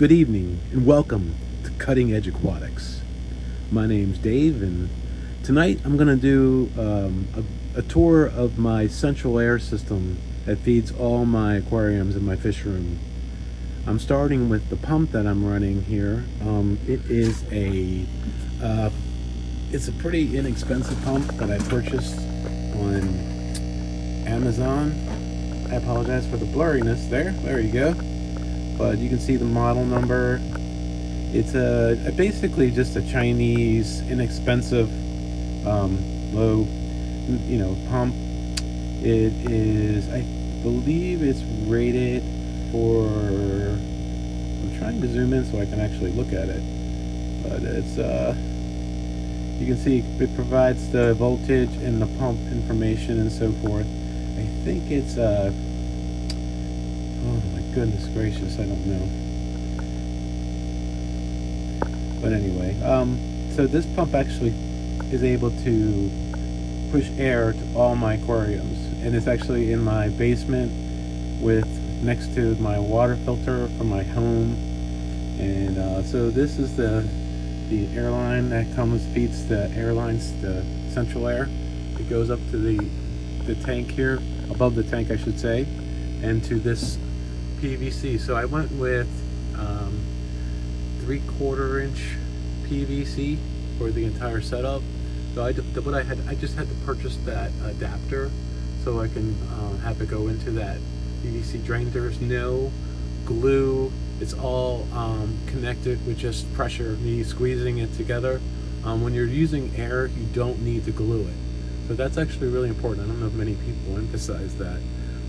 Good evening and welcome to Cutting Edge Aquatics. My name's Dave, and tonight I'm going to do a tour of my central air system that feeds all my aquariums in my fish room. I'm starting with the pump that I'm running here. It's a pretty inexpensive pump that I purchased on Amazon. I apologize for the blurriness there. There you go. But you can see the model number. It's basically just a Chinese inexpensive low pump. It is, I believe it's rated for, I'm trying to zoom in so I can actually look at it, but it's you can see it provides the voltage and the pump information and so forth. I think it's oh my goodness gracious, I don't know. But anyway, so this pump actually is able to push air to all my aquariums, and it's actually in my basement next to my water filter for my home. And so this is the airline that feeds the airlines, the central air. It goes up to the tank here, above the tank I should say, and to this PVC. So I went with 3/4 inch PVC for the entire setup. So I just had to purchase that adapter so I can have it go into that PVC drain. There's no glue. It's all connected with just pressure, me squeezing it together. When you're using air, you don't need to glue it. So that's actually really important. I don't know if many people emphasize that,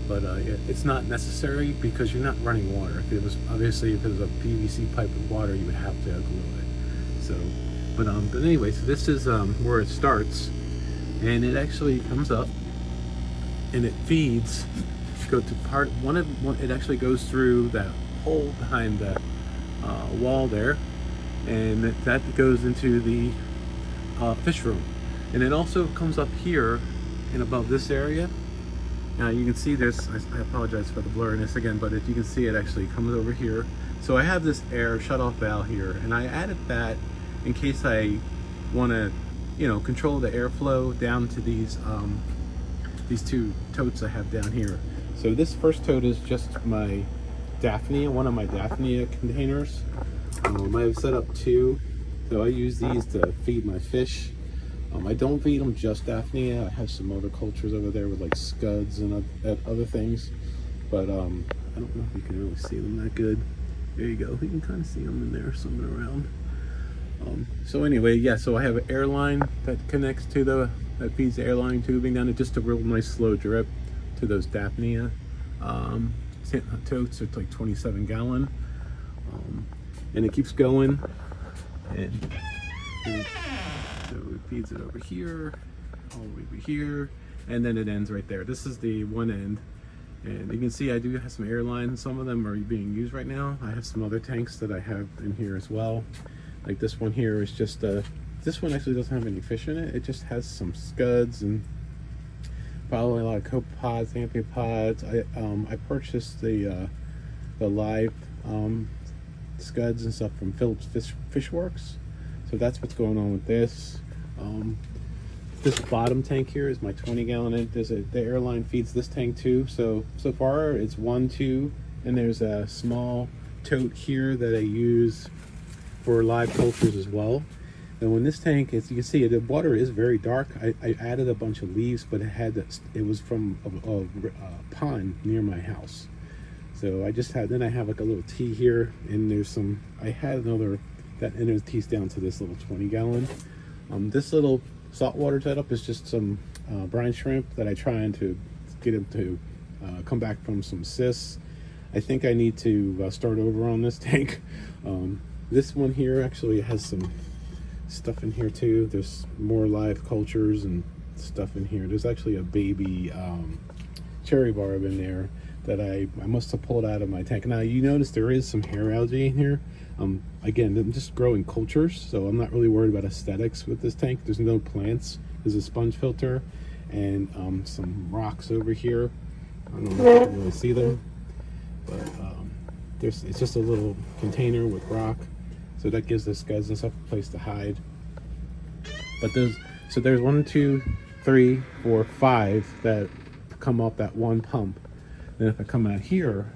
but it's not necessary because you're not running water. If it was a PVC pipe of water, you would have to glue it. So, but anyway, so this is where it starts, and it actually comes up and it feeds. Go to part one. It actually goes through that hole behind the wall there, and that goes into the fish room, and it also comes up here and above this area. Now you can see this. I apologize for the blurriness again, but if you can see, it actually comes over here. So I have this air shutoff valve here, and I added that in case I want to, control the airflow down to these two totes I have down here. So this first tote is just my Daphnia, one of my Daphnia containers. I have set up two, so I use these to feed my fish. I don't feed them just Daphnia. I have some other cultures over there with like scuds and other things, but I don't know if you can really see them that good. There you go. You can kind of see them in there, swimming around. So anyway, yeah. So I have an airline that connects to that feeds the airline tubing down to just a real nice slow drip to those Daphnia totes. It's like 27 gallon, and it keeps going, and so it feeds it over here, all the way over here, and then it ends right there. This is the one end, and you can see I do have some airlines. Some of them are being used right now. I have some other tanks that I have in here as well. Like this one here is just this one actually doesn't have any fish in it. It just has some scuds and probably a lot of copepods, amphipods. I purchased the live scuds and stuff from Phillips Fishworks. So that's what's going on with this. This bottom tank here is my 20 gallon. The airline feeds this tank too. So far it's 1, 2, and there's a small tote here that I use for live cultures as well. And when this tank is, you can see the water is very dark. I added a bunch of leaves, but it was from a pond near my house. So I have like a little tea here, and I had another, and there's teas down to this little 20 gallon. This little saltwater setup is just some brine shrimp that I trying to get him to come back from some cysts. I think I need to start over on this tank. This one here actually has some stuff in here too. There's more live cultures and stuff in here. There's actually a baby cherry barb in there that I must have pulled out of my tank. Now you notice there is some hair algae in here. Again, I'm just growing cultures, so I'm not really worried about aesthetics with this tank. There's no plants. There's a sponge filter and some rocks over here. I don't know if you can really see them, but it's just a little container with rock, so that gives the scuds and stuff a place to hide. But there's 1, 2, 3, 4, 5 that come off that one pump. Then if I come out here,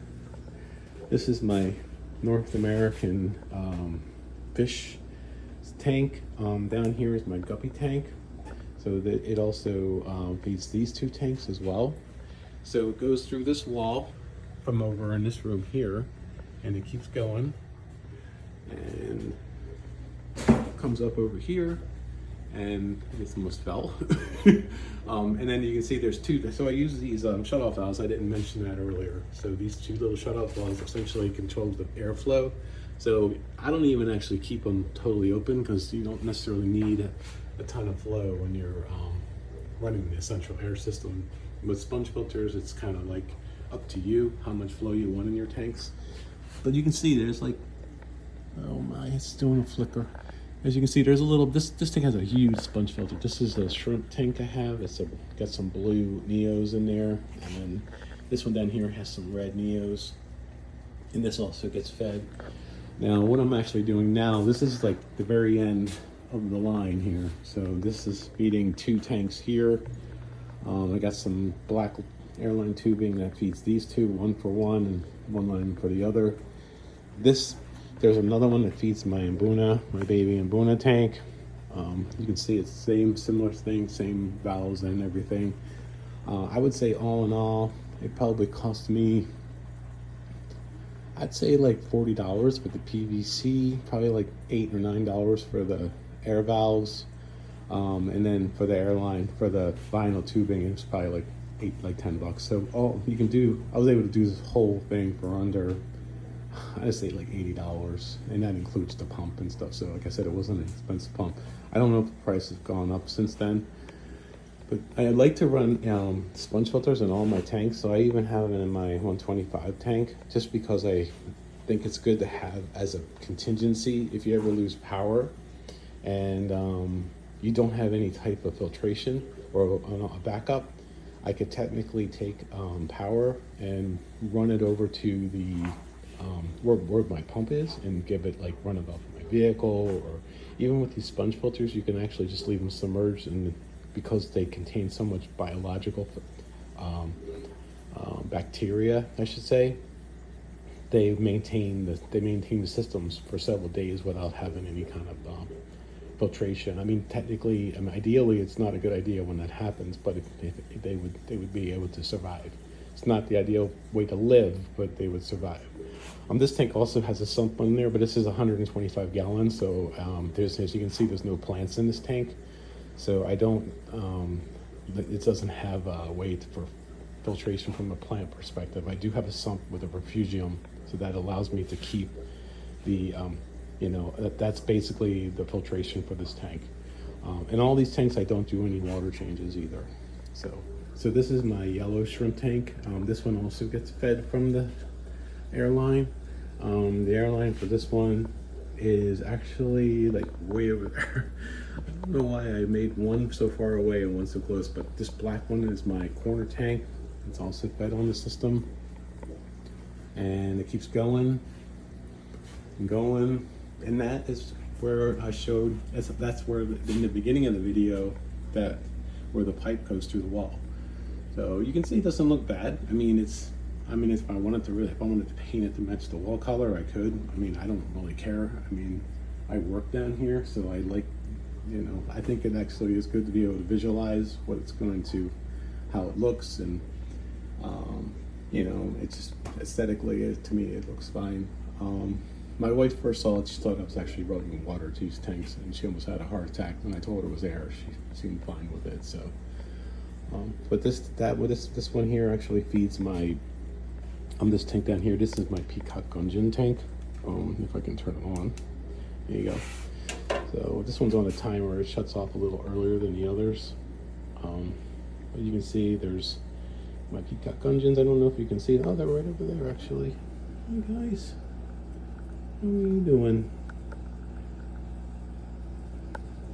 this is my North American fish tank. Down here is my guppy tank. So that it also feeds these 2 tanks as well. So it goes through this wall from over in this room here, and it keeps going and comes up over here, and it almost fell. And then you can see there's 2. So I use these shutoff valves. I didn't mention that earlier. So these 2 little shutoff valves essentially control the airflow. So I don't even actually keep them totally open because you don't necessarily need a ton of flow when you're running the central air system. With sponge filters, it's kind of like up to you how much flow you want in your tanks. But you can see there's like, oh my, it's doing a flicker. As you can see, there's a little, this tank has a huge sponge filter. This is a shrimp tank I have. It's got some blue Neos in there. And then this one down here has some red Neos. And this also gets fed. Now, what I'm actually doing now, this is like the very end of the line here. So this is feeding 2 tanks here. I got some black airline tubing that feeds these 2, one for one and one line for the other. There's another one that feeds my Mbuna, my baby Mbuna tank. You can see it's similar thing, same valves and everything. I would say all in all, it probably cost me, I'd say like $40 for the PVC, probably like $8 or $9 for the air valves. And then for the airline, for the vinyl tubing, it's probably like $10. So all you can do, I was able to do this whole thing for under, I'd say like $80, and that includes the pump and stuff. So like I said, it wasn't an expensive pump. I don't know if the price has gone up since then, but I like to run sponge filters in all my tanks. So I even have it in my 125 tank, just because I think it's good to have as a contingency if you ever lose power and you don't have any type of filtration or a backup. I could technically take power and run it over to the where my pump is and give it, like, run it off my vehicle. Or even with these sponge filters, you can actually just leave them submerged, and because they contain so much biological bacteria, I should say, they maintain the systems for several days without having any kind of filtration. I mean, technically, ideally, it's not a good idea when that happens, but if they would be able to survive. It's not the ideal way to live, but they would survive. This tank also has a sump in there, but this is 125 gallons, so as you can see, there's no plants in this tank. So I don't, it doesn't have a way for filtration from a plant perspective. I do have a sump with a refugium, so that allows me to keep the, that's basically the filtration for this tank. And all these tanks, I don't do any water changes either. So this is my yellow shrimp tank. This one also gets fed from the airline. The airline for this one is actually like way over there. I don't know why I made one so far away and one so close, but this black one is my corner tank. It's also fed on the system, and it keeps going and going. And that is where I showed, that's where in the beginning of the video, that where the pipe goes through the wall. So you can see it doesn't look bad. I mean, if I wanted to paint it to match the wall color, I could. I mean, I don't really care. I mean, I work down here, so I like, I think it actually is good to be able to visualize what it's going to, how it looks, and it's just aesthetically, to me, it looks fine. My wife first saw it, she thought I was actually rubbing water to these tanks, and she almost had a heart attack when I told her it was air. She seemed fine with it. So, but this one here actually feeds my. This tank down here. This is my Peacock Gungeon tank. If I can turn it on, there you go. So this one's on a timer. It shuts off a little earlier than the others. But you can see there's my Peacock Gungeons. I don't know if you can see. Oh, they're right over there actually. Hey guys. How are you doing?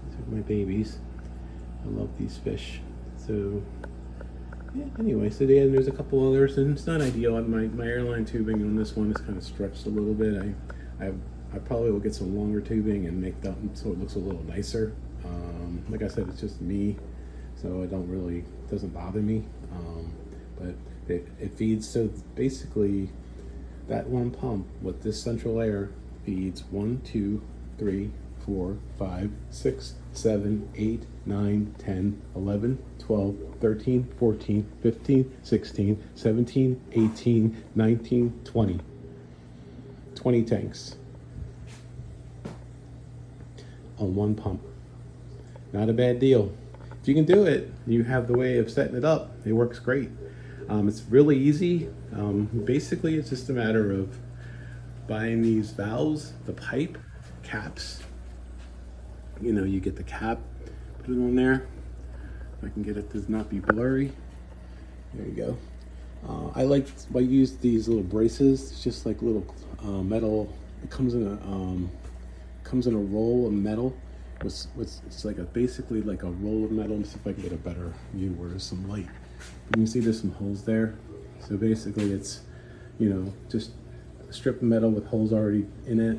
These are my babies. I love these fish. So yeah, anyway, so there's a couple others, and it's not ideal. My airline tubing on this one is kind of stretched a little bit. I probably will get some longer tubing and make that so it looks a little nicer. Like I said, it's just me, so it doesn't bother me. But it feeds, so basically that one pump with this central air feeds 1, 2, 3, 4, 5, 6, 7, 8, 9, 10, 11, 12, 13, 14, 15, 16, 17, 18, 19, 20. 20 tanks on one pump. Not a bad deal. If you can do it, you have the way of setting it up. It works great. It's really easy. Basically, it's just a matter of buying these valves, the pipe caps. You know, you get the cap, put it on there. If I can get it to not be blurry. There you go. I use these little braces. It's just like little metal. It comes in a roll of metal. It's like basically like a roll of metal. Let me see if I can get a better view where there's some light. You can see there's some holes there. So basically it's, you know, just a strip of metal with holes already in it.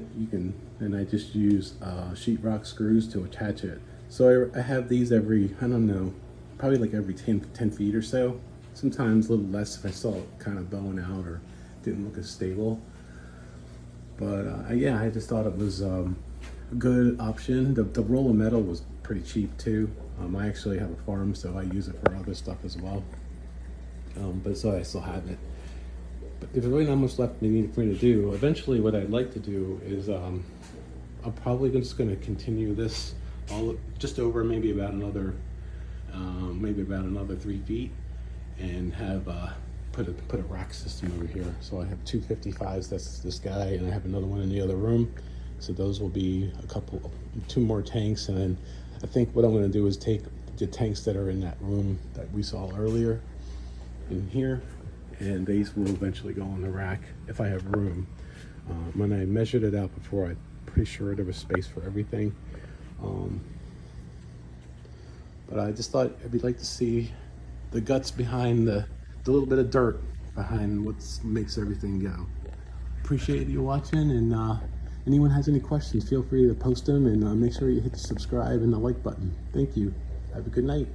And I just use sheetrock screws to attach it. So I have these every, I don't know, probably like every 10 feet or so. Sometimes a little less if I saw it kind of bowing out or didn't look as stable. But yeah, I just thought it was a good option. The roll of metal was pretty cheap too. I actually have a farm, so I use it for other stuff as well. But so I still have it. But there's really not much left for me to do. Eventually, what I'd like to do is I'm probably just going to continue this just over maybe about another 3 feet, and have put a rack system over here. So I have 255s. That's this guy, and I have another one in the other room. So those will be two more tanks, and then I think what I'm going to do is take the tanks that are in that room that we saw earlier in here, and these will eventually go on the rack if I have room. When I measured it out before, I'm pretty sure there was space for everything. But I just thought I'd like to see the guts behind the little bit of dirt behind what makes everything go. Appreciate you watching, and anyone has any questions, feel free to post them, and make sure you hit the subscribe and the like button. Thank you. Have a good night.